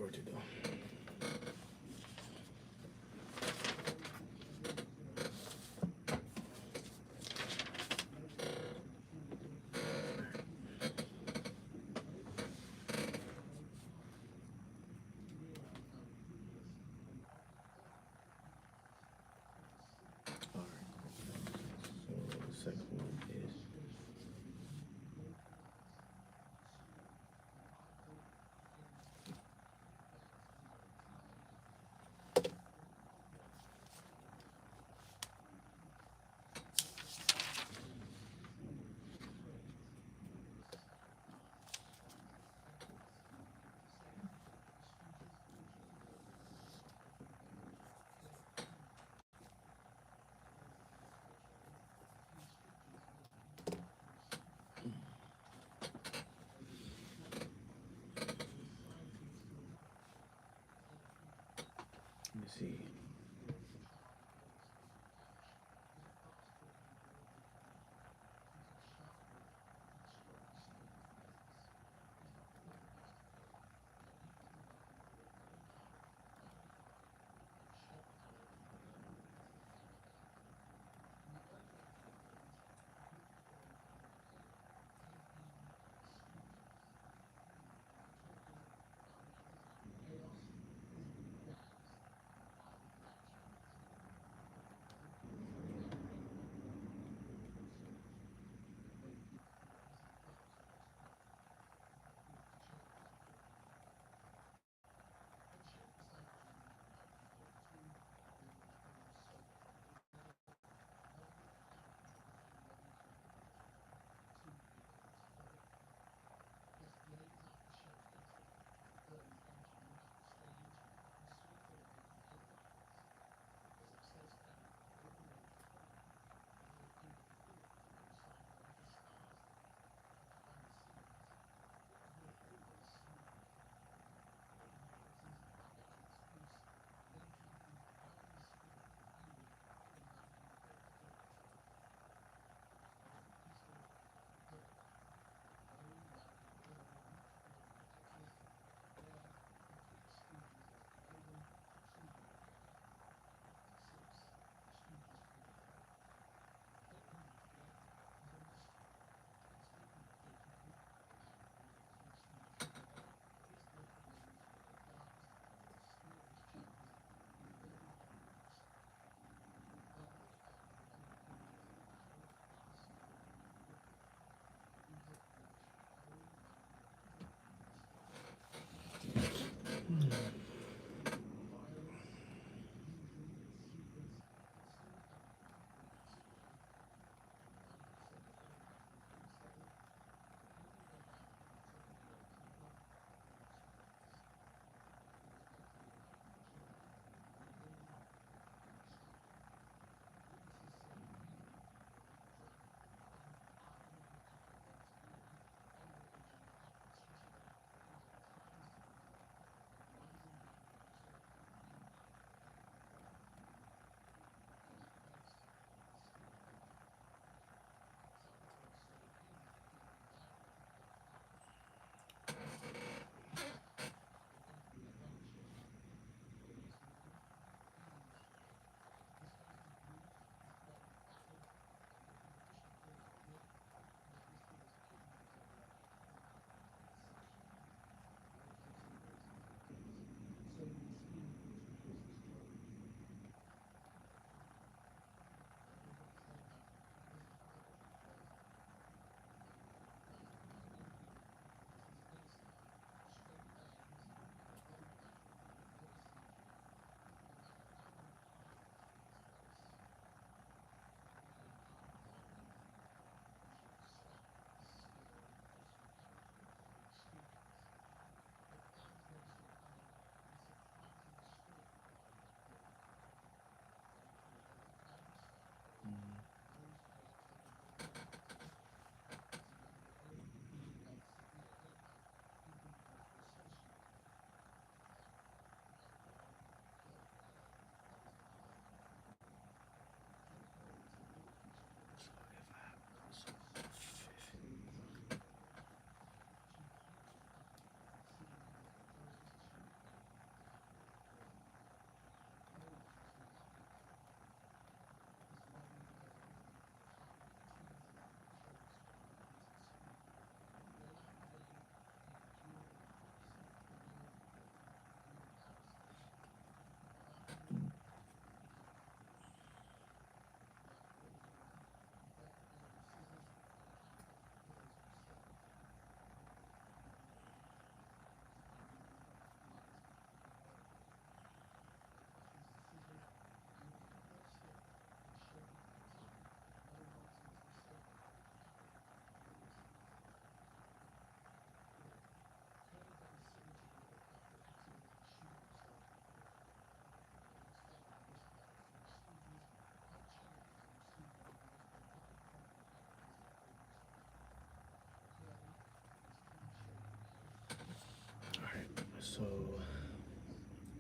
work to do. Alright. So the second one is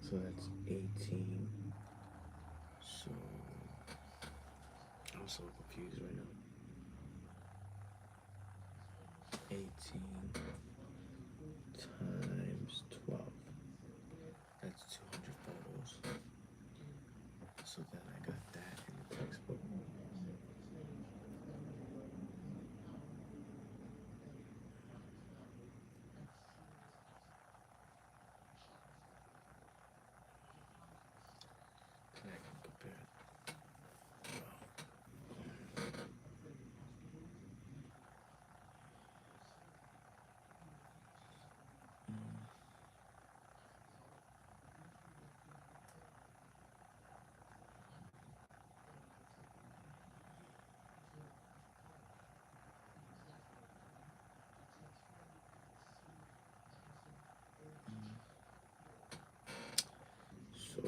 So that's 18. So I'm so confused right now. 18 times 12. That's 200 photos. So then I got that in the textbook. And I can compare it. So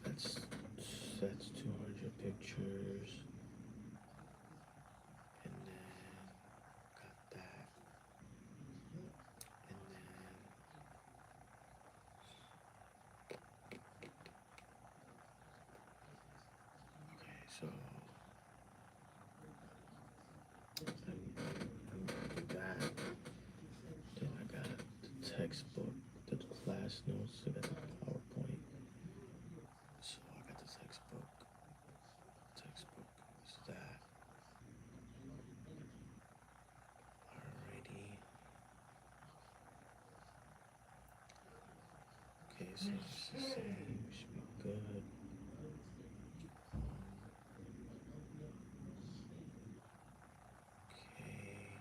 that's 200 pictures, and then got that, and then okay, so I'm gonna do that. Then I got the textbook, the class notes, I got the PowerPoint. So I got the textbook. Textbook is that. Alrighty. Okay, so it's the same. Should be good. Okay.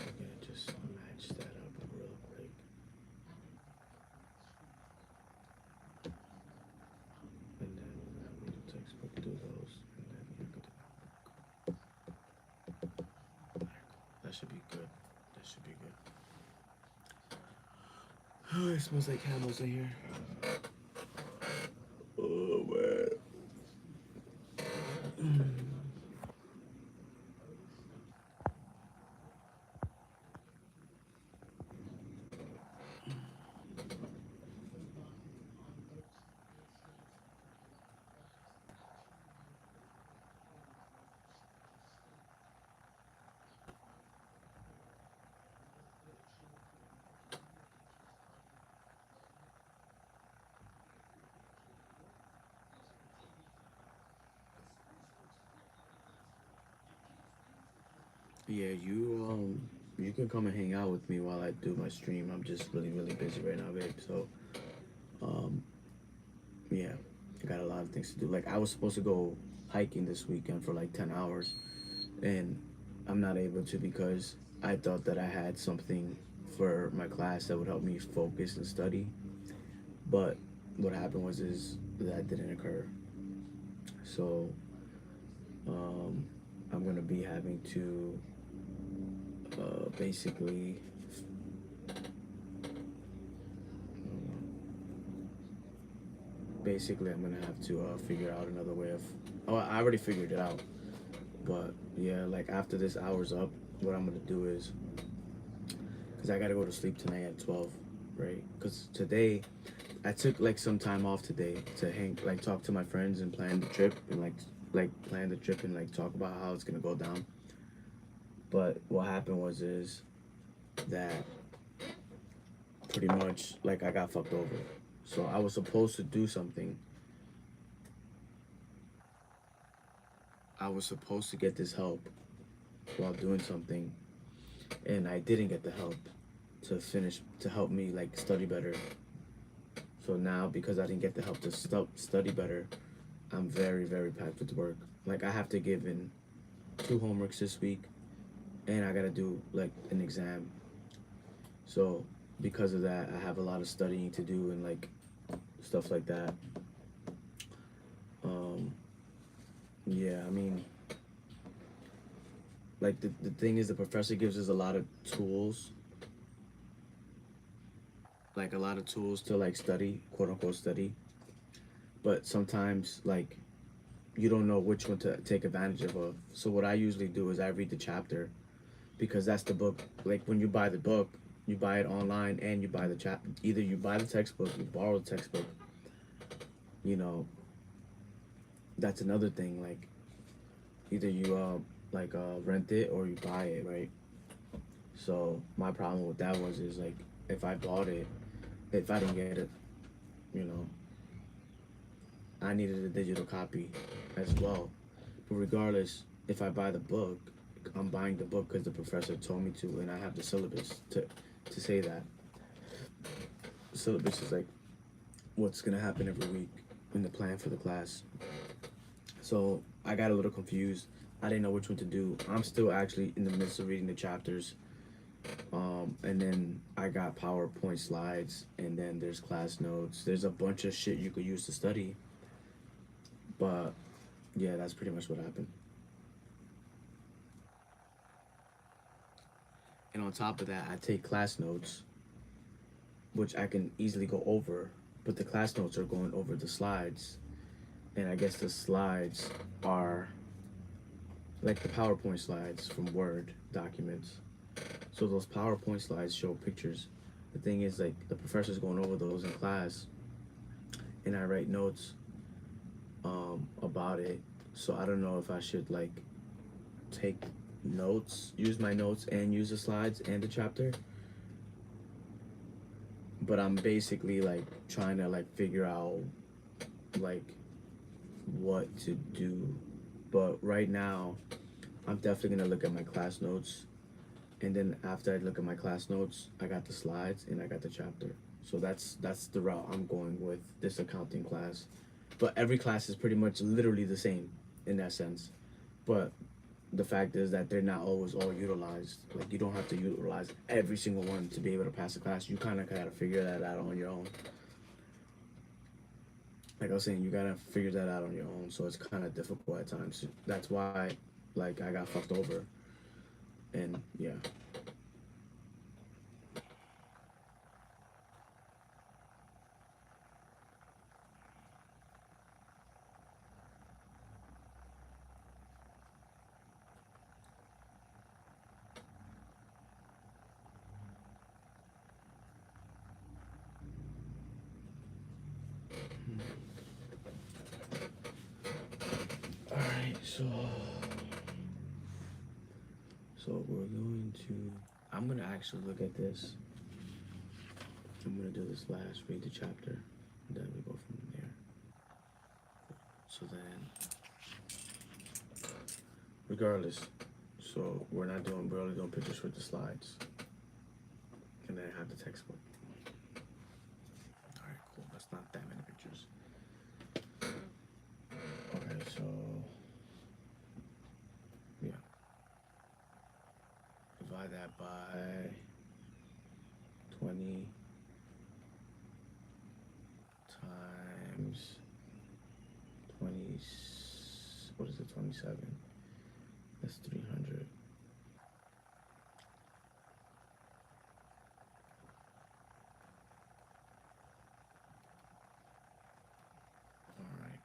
We're gonna just match that up real quick. And then we're gonna have the textbook do those, and then you could. That should be good. That should be good. Oh, it smells like camels in here. Oh man. Yeah, you can come and hang out with me while I do my stream. I'm just really busy right now, babe. So um yeah, I got a lot of things to do. Like I was supposed to go hiking this weekend for like 10 hours, and I'm not able to because I thought that I had something for my class that would help me focus and study. But what happened was is that didn't occur. So I'm gonna be having to basically I'm gonna have to figure out another way of. Oh, I already figured it out. But yeah, like after this hour's up, what I'm gonna do is, cause I gotta go to sleep tonight at 12, right? Cause today, I took like some time off today to like talk to my friends and plan the trip and like plan the trip and like talk about how it's gonna go down. But what happened was is that pretty much like I got fucked over. So I was supposed to do something. I was supposed to get this help while doing something, and I didn't get the help to help me like study better. So now because I didn't get the help to study better, I'm very packed with work. Like I have to give in 2 homeworks this week, and I gotta do like an exam. So because of that, I have a lot of studying to do and like stuff like that. Um, yeah, I mean, like the thing is, the professor gives us a lot of tools, like a lot of tools to like study, quote unquote study. But sometimes like you don't know which one to take advantage of. So what I usually do is I read the chapter because that's the book. Like when you buy the book, you buy it online and you buy the chapter. Either you buy the textbook, you borrow the textbook. You know, that's another thing. Like either you rent it or you buy it, right? So my problem with that was is like if I bought it, if I didn't get it, you know, I needed a digital copy as well. But regardless, if I buy the book, I'm buying the book because the professor told me to, and I have the syllabus to say that. The syllabus is like what's gonna happen every week in the plan for the class. So I got a little confused. I didn't know which one to do. I'm still actually in the midst of reading the chapters. And then I got PowerPoint slides, and then there's class notes. There's a bunch of shit you could use to study. But yeah, that's pretty much what happened. And on top of that, I take class notes, which I can easily go over, but the class notes are going over the slides. And I guess the slides are like the PowerPoint slides from Word documents. So those PowerPoint slides show pictures. The thing is, like, the professor's going over those in class, and I write notes about it. So I don't know if I should like take notes, use my notes, and use the slides and the chapter. But I'm basically like trying to like figure out like what to do. But right now, I'm definitely gonna look at my class notes, and then after I look at my class notes, I got the slides and I got the chapter. So that's the route I'm going with this accounting class. But every class is pretty much literally the same in that sense. But the fact is that they're not always all utilized. Like you don't have to utilize every single one to be able to pass the class. You kind of gotta figure that out on your own. Like I was saying, you gotta figure that out on your own. So it's kind of difficult at times. That's why, like, I got fucked over. And yeah. All right, so we're going to. I'm gonna actually look at this. I'm gonna do this last, read the chapter, and then we go from there. So then, regardless, so we're only doing pictures with the slides, and then I have the textbook. All right, cool. That's not that many pictures. Okay, so yeah, divide that by 20 times 20. What is it? 27. That's 300. All right.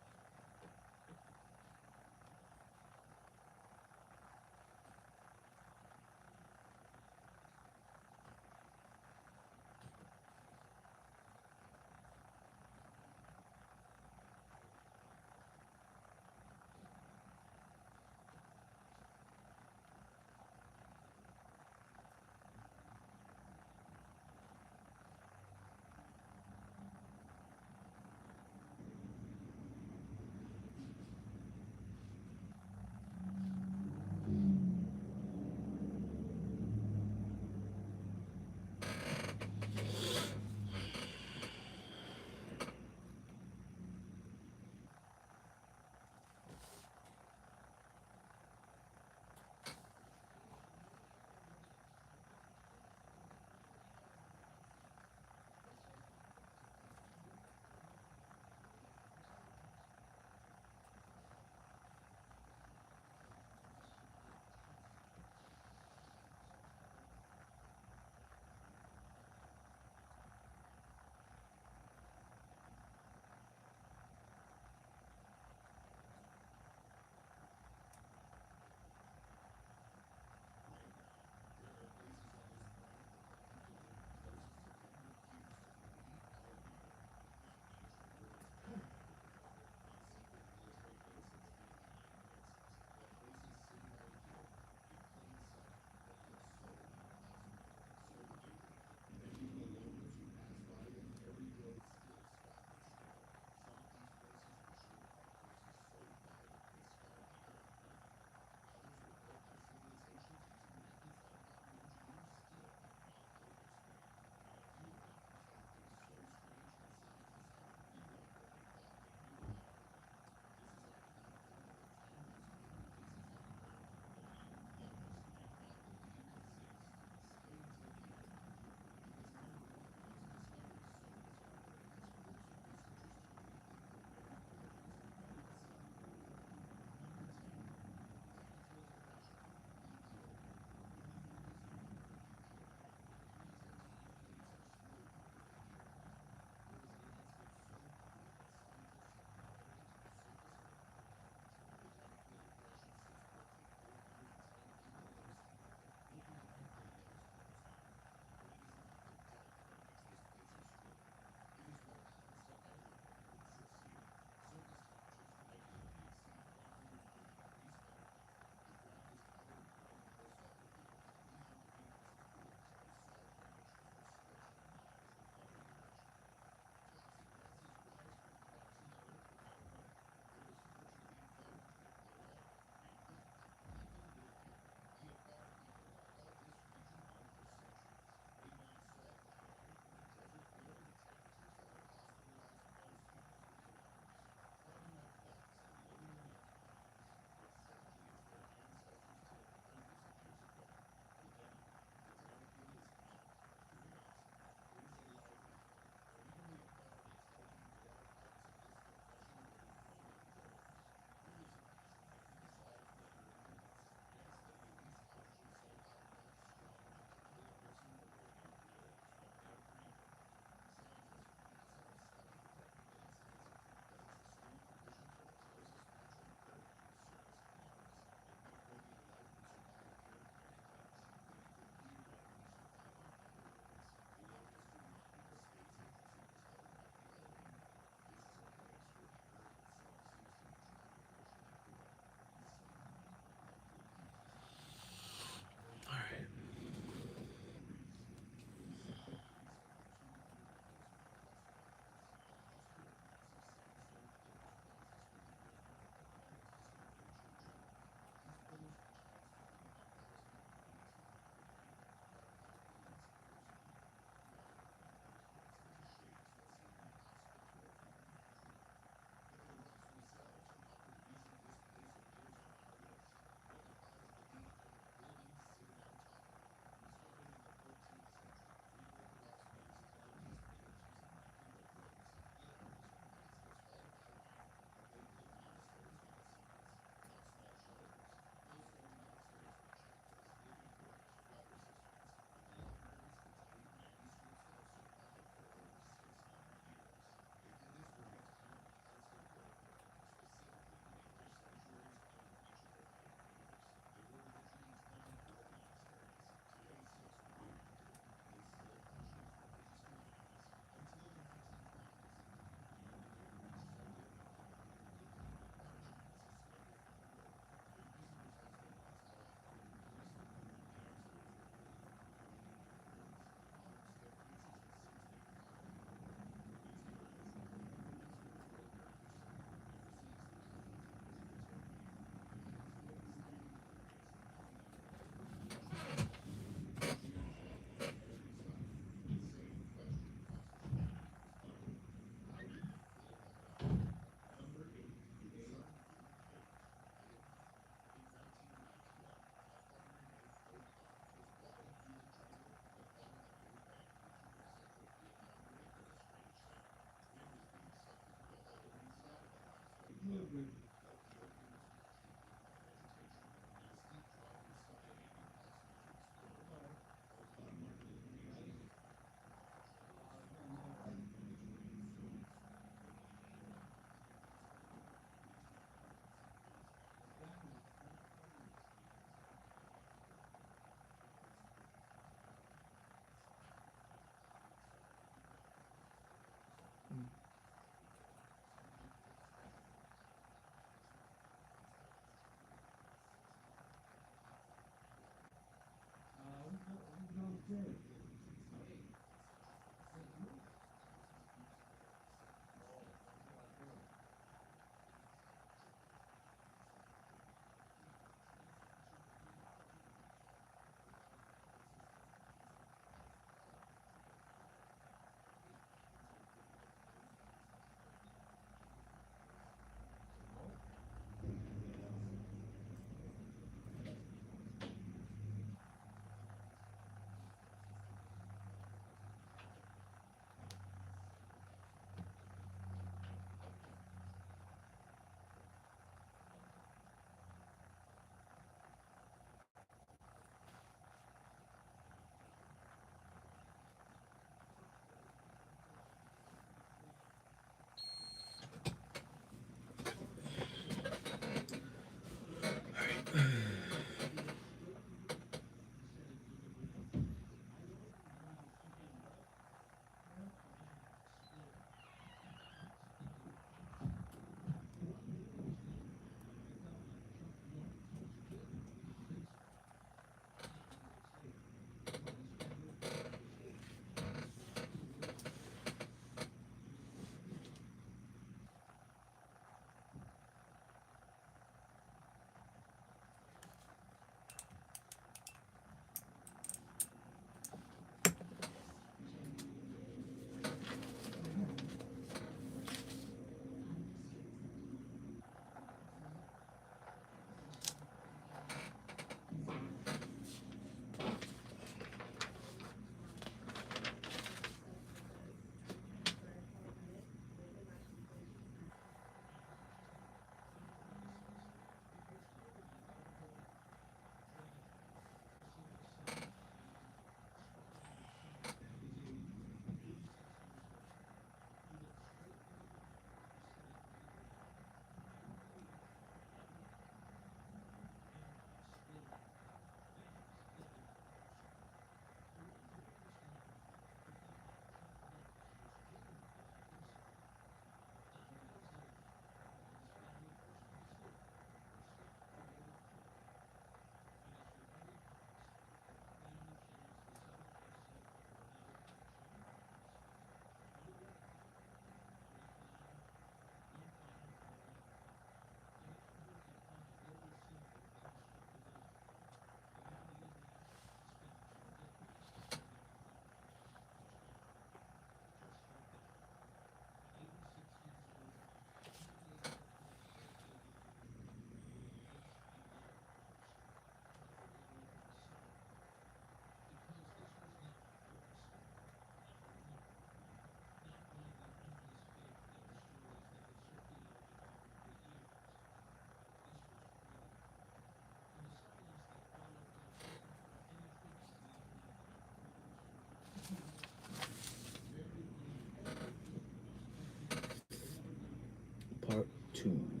Part 2.